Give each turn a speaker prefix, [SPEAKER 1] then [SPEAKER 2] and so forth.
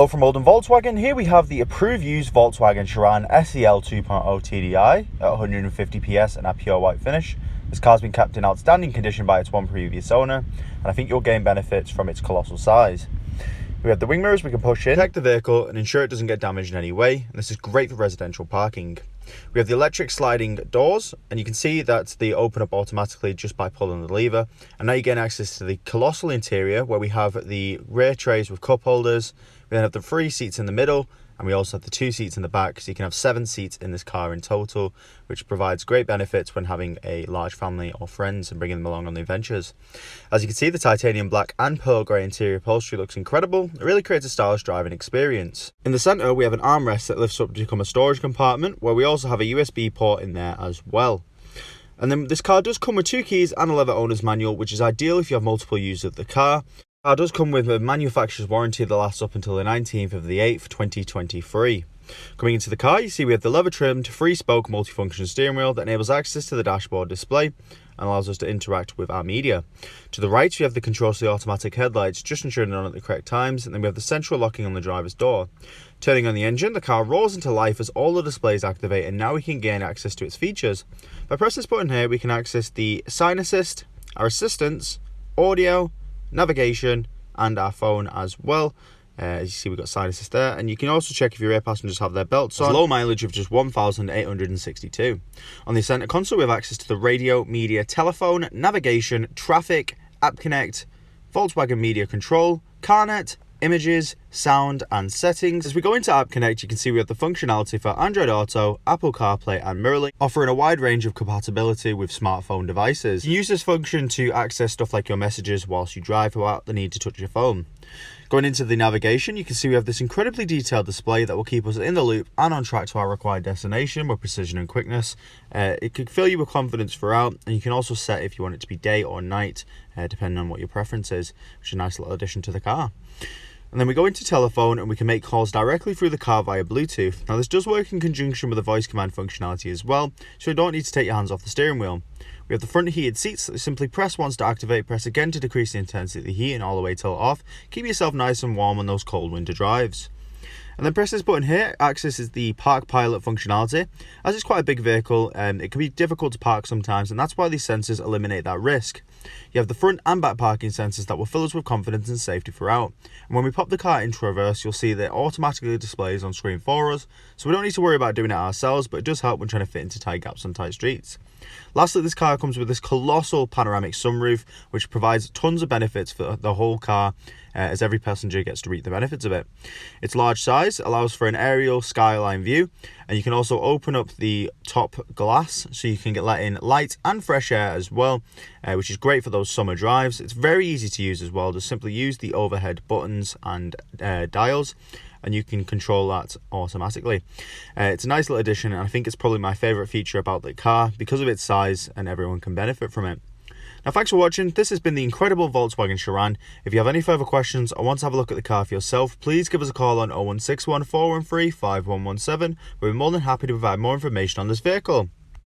[SPEAKER 1] Hello from Oldham Volkswagen. Here we have the approved used Volkswagen Sharan SEL 2.0 TDI at 150 PS and a pure white finish. This car's been kept in outstanding condition by its one previous owner, and I think you'll gain benefits from its colossal size. We have the wing mirrors we can push in, protect the vehicle and ensure it doesn't get damaged in any way, and this is great for residential parking. We have the electric sliding doors, and you can see that they open up automatically just by pulling the lever, and now you gain access to the colossal interior where we have the rear trays with cup holders. We then have the 3 seats in the middle, and we also have the 2 seats in the back, so you can have 7 seats in this car in total, which provides great benefits when having a large family or friends and bringing them along on the adventures. As you can see, the titanium black and pearl grey interior upholstery looks incredible. It really creates a stylish driving experience. In the centre, we have an armrest that lifts up to become a storage compartment, where we also have a USB port in there as well. And then this car does come with 2 keys and a leather owner's manual, which is ideal if you have multiple use of the car. The car does come with a manufacturer's warranty that lasts up until the 19th of the 8th, 2023. Coming into the car, you see we have the leather trimmed 3-spoke multifunction steering wheel that enables access to the dashboard display and allows us to interact with our media. To the right, we have the controls to the automatic headlights, just ensuring they're on at the correct times, and then we have the central locking on the driver's door. Turning on the engine, the car roars into life as all the displays activate, and now we can gain access to its features. By pressing this button here, we can access the sign assist, our assistance, audio, navigation and our phone as well. As you see, we've got side assist there, and you can also check if your rear passengers have their belts on. Low mileage of just 1,862. On the center console, we have access to the radio, media, telephone, navigation, traffic, app connect, Volkswagen media control, CarNet, images, sound and settings. As we go into App Connect, you can see we have the functionality for Android Auto, Apple CarPlay and MirrorLink, offering a wide range of compatibility with smartphone devices. You can use this function to access stuff like your messages whilst you drive without the need to touch your phone. Going into the navigation, you can see we have this incredibly detailed display that will keep us in the loop and on track to our required destination with precision and quickness. It can fill you with confidence throughout, and you can also set if you want it to be day or night, depending on what your preference is, which is a nice little addition to the car. And then we go into telephone and we can make calls directly through the car via Bluetooth. Now this does work in conjunction with the voice command functionality as well, so you don't need to take your hands off the steering wheel. We have the front heated seats that simply press once to activate, press again to decrease the intensity of the heating all the way till off. Keep yourself nice and warm on those cold winter drives. And then press this button here, accesses the Park Pilot functionality. As it's quite a big vehicle, it can be difficult to park sometimes, and that's why these sensors eliminate that risk. You have the front and back parking sensors that will fill us with confidence and safety throughout. And when we pop the car into reverse, you'll see that it automatically displays on screen for us, so we don't need to worry about doing it ourselves, but it does help when trying to fit into tight gaps on tight streets. Lastly, this car comes with this colossal panoramic sunroof, which provides tons of benefits for the whole car, as every passenger gets to reap the benefits of it. Its large size allows for an aerial skyline view, and you can also open up the top glass so you can let in light and fresh air as well, which is great for those summer drives. It's very easy to use as well. Just simply use the overhead buttons and dials, and you can control that automatically. It's a nice little addition, and I think it's probably my favourite feature about the car because of its size, and everyone can benefit from it. Now, thanks for watching. This has been the incredible Volkswagen Sharan. If you have any further questions or want to have a look at the car for yourself, please give us a call on 0161 413 5117. We'll be more than happy to provide more information on this vehicle.